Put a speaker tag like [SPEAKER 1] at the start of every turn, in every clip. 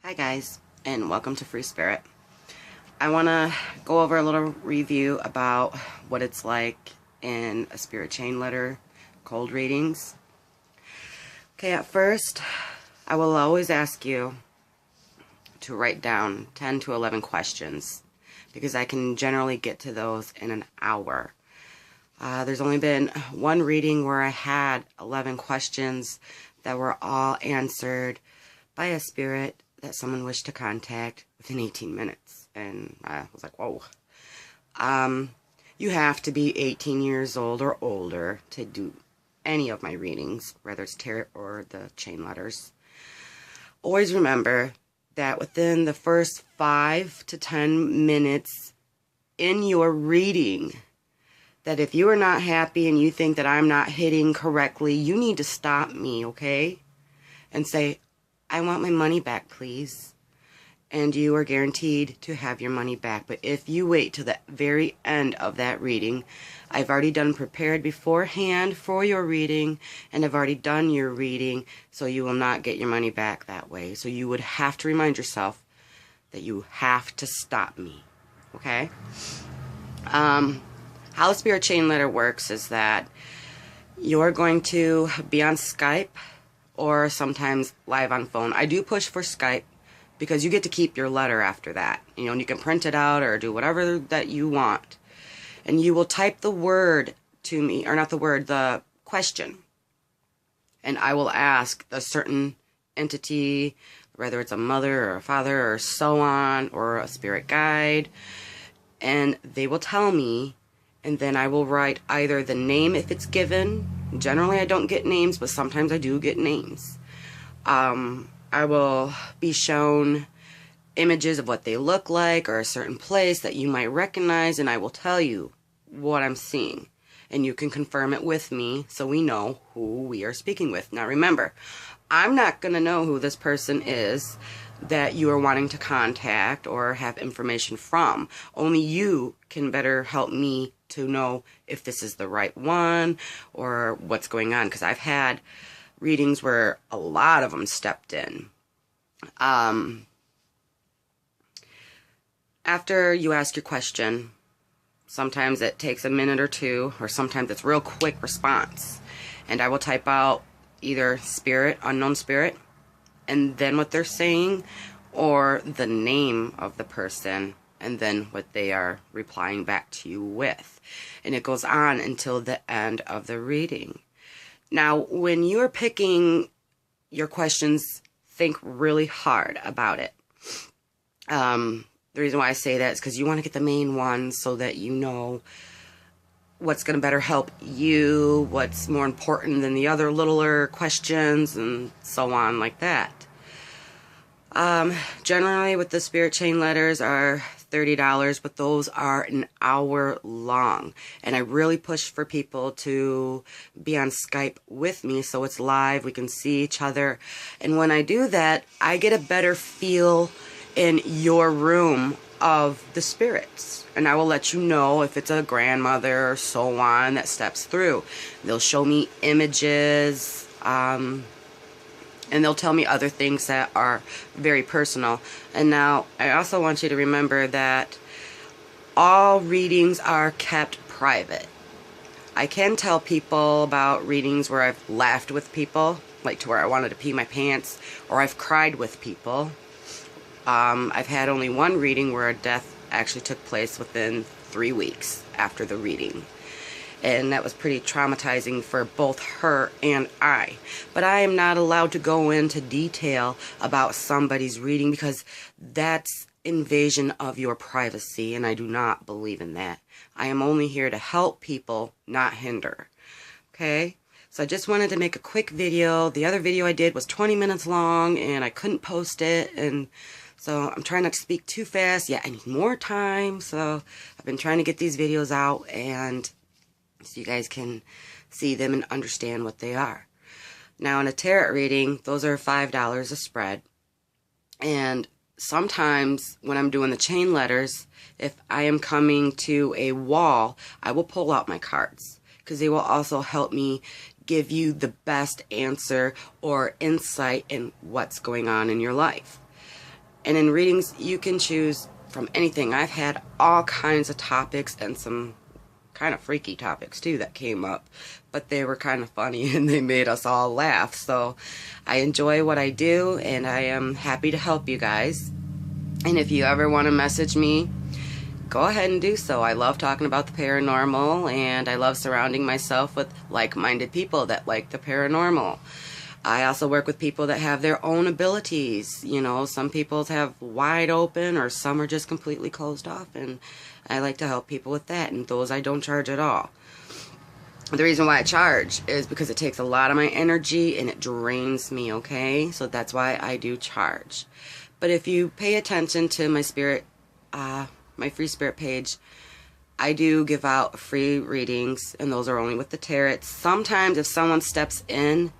[SPEAKER 1] Hi guys, and welcome to Free Spirit. I want to go over a little review about what it's like in a spirit chain letter cold readings. Okay, at first, I will always ask you to write down 10 to 11 questions because I can generally get to those in an hour. There's only been one reading where I had 11 questions that were all answered by a spirit that someone wished to contact within 18 minutes. And I was like, whoa. You have to be 18 years old or older to do any of my readings, whether it's tarot or the chain letters. Always remember that within the first 5 to 10 minutes in your reading, that if you are not happy and you think that I'm not hitting correctly, you need to stop me, okay? And say, I want my money back, please. And you are guaranteed to have your money back. But if you wait till the very end of that reading, I've already done prepared beforehand for your reading, and I've already done your reading, so you will not get your money back that way. So you would have to remind yourself that you have to stop me, okay? How the spirit chain letter works is that you're going to be on Skype or sometimes live on phone. I do push for Skype because you get to keep your letter after that. You know, and you can print it out or do whatever that you want. And you will type the word to me, or not the word, the question. And I will ask a certain entity, whether it's a mother or a father or so on, or a spirit guide. And they will tell me, and then I will write either the name if it's given. Generally, I don't get names, but sometimes I do get names. I will be shown images of what they look like or a certain place that you might recognize, and I will tell you what I'm seeing. And you can confirm it with me so we know who we are speaking with. Now remember, I'm not going to know who this person is that you are wanting to contact or have information from. Only you can better help me to know if this is the right one or what's going on, because I've had readings where a lot of them stepped in. After you ask your question, sometimes it takes a minute or two, or sometimes it's real quick response, and I will type out either spirit, unknown spirit, and then what they're saying, or the name of the person, and then what they are replying back to you with. And it goes on until the end of the reading. Now, when you are picking your questions, think really hard about it. The reason why I say that is because you want to get the main ones so that you know what's going to better help you, what's more important than the other littler questions, and so on like that. Generally with the spirit chain letters are $30, but those are an hour long. And I really push for people to be on Skype with me so it's live, we can see each other. And when I do that, I get a better feel in your room of the spirits. And I will let you know if it's a grandmother or so on that steps through. They'll show me images, and they'll tell me other things that are very personal. And now, I also want you to remember that all readings are kept private. I can tell people about readings where I've laughed with people, like to where I wanted to pee my pants, or I've cried with people. I've had only one reading where a death actually took place within 3 weeks after the reading. And that was pretty traumatizing for both her and I. But I am not allowed to go into detail about somebody's reading because that's invasion of your privacy, and I do not believe in that. I am only here to help people, not hinder. Okay? So I just wanted to make a quick video. The other video I did was 20 minutes long, and I couldn't post it, and so I'm trying not to speak too fast. Yeah, I need more time, so I've been trying to get these videos out, and so you guys can see them and understand what they are. Now, in a tarot reading, those are $5 a spread. And sometimes when I'm doing the chain letters, if I am coming to a wall, I will pull out my cards, because they will also help me give you the best answer or insight in what's going on in your life. And in readings, you can choose from anything. I've had all kinds of topics and some kind of freaky topics too that came up, but they were kind of funny and they made us all laugh. So I enjoy what I do, and I am happy to help you guys. And if you ever want to message me, go ahead and do so. I love talking about the paranormal, and I love surrounding myself with like-minded people that like the paranormal. I also work with people that have their own abilities. You know, some people have wide open, or some are just completely closed off, and I like to help people with that, and those I don't charge at all. The reason why I charge is because it takes a lot of my energy and it drains me, okay? So that's why I do charge. But if you pay attention to my spirit, my free spirit page, I do give out free readings, and those are only with the tarot. Sometimes if someone steps in,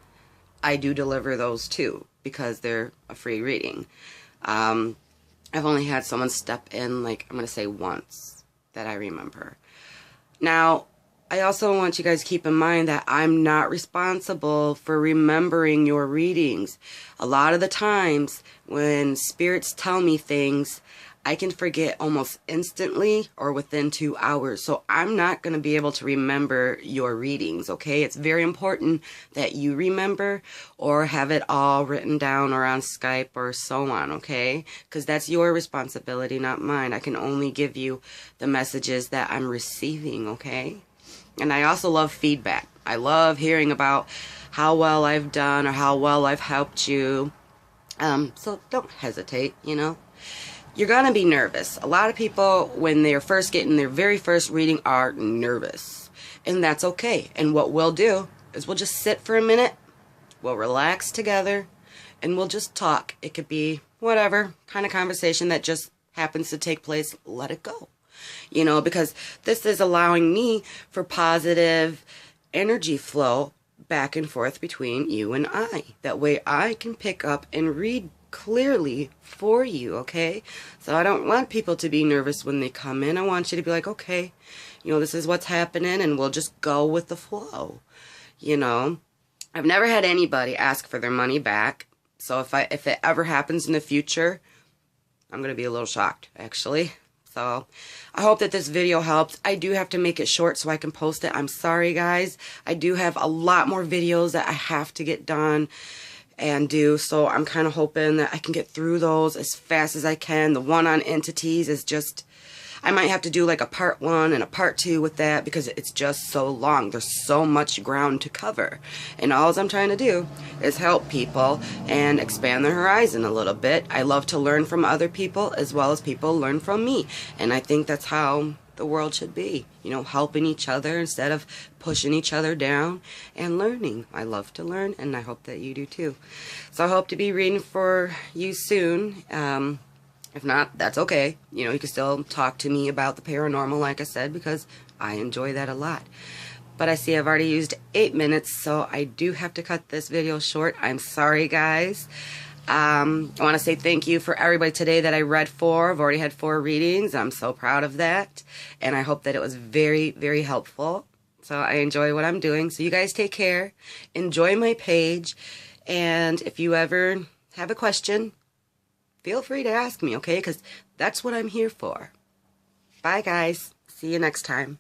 [SPEAKER 1] I do deliver those too, because they're a free reading. I've only had someone step in, like, I'm going to say once that I remember. Now, I also want you guys to keep in mind that I'm not responsible for remembering your readings. A lot of the times when spirits tell me things, I can forget almost instantly or within 2 hours. So I'm not going to be able to remember your readings, okay? It's very important that you remember or have it all written down or on Skype or so on, okay? Because that's your responsibility, not mine. I can only give you the messages that I'm receiving, okay? And I also love feedback. I love hearing about how well I've done or how well I've helped you. So don't hesitate, you know. You're going to be nervous. A lot of people, when they're first getting their very first reading, are nervous. And that's okay. And what we'll do is we'll just sit for a minute, we'll relax together, and we'll just talk. It could be whatever kind of conversation that just happens to take place. Let it go. You know, because this is allowing me for positive energy flow back and forth between you and I. That way I can pick up and read clearly for you, okay? So I don't want people to be nervous when they come in. I want you to be like, okay, you know, this is what's happening, and we'll just go with the flow. You know, I've never had anybody ask for their money back. So if it ever happens in the future, I'm going to be a little shocked, actually. So I hope that this video helps. I do have to make it short so I can post it. I'm sorry, guys. I do have a lot more videos that I have to get done and do, so I'm kind of hoping that I can get through those as fast as I can. The one on entities is just, I might have to do like a part 1 and a part 2 with that, because it's just so long. There's so much ground to cover, and all I'm trying to do is help people and expand their horizon a little bit. I love to learn from other people as well as people learn from me, and I think that's how the world should be, you know, helping each other instead of pushing each other down, and learning. I love to learn, and I hope that you do too. So I hope to be reading for you soon. If not, that's okay. You know, you can still talk to me about the paranormal, like I said, because I enjoy that a lot. But I see I've already used 8 minutes, so I do have to cut this video short. I'm sorry, guys. I want to say thank you for everybody today that I read for. I've already had 4 readings. I'm so proud of that. And I hope that it was very, very helpful. So I enjoy what I'm doing. So you guys take care. Enjoy my page. And if you ever have a question, feel free to ask me, okay? Because that's what I'm here for. Bye, guys. See you next time.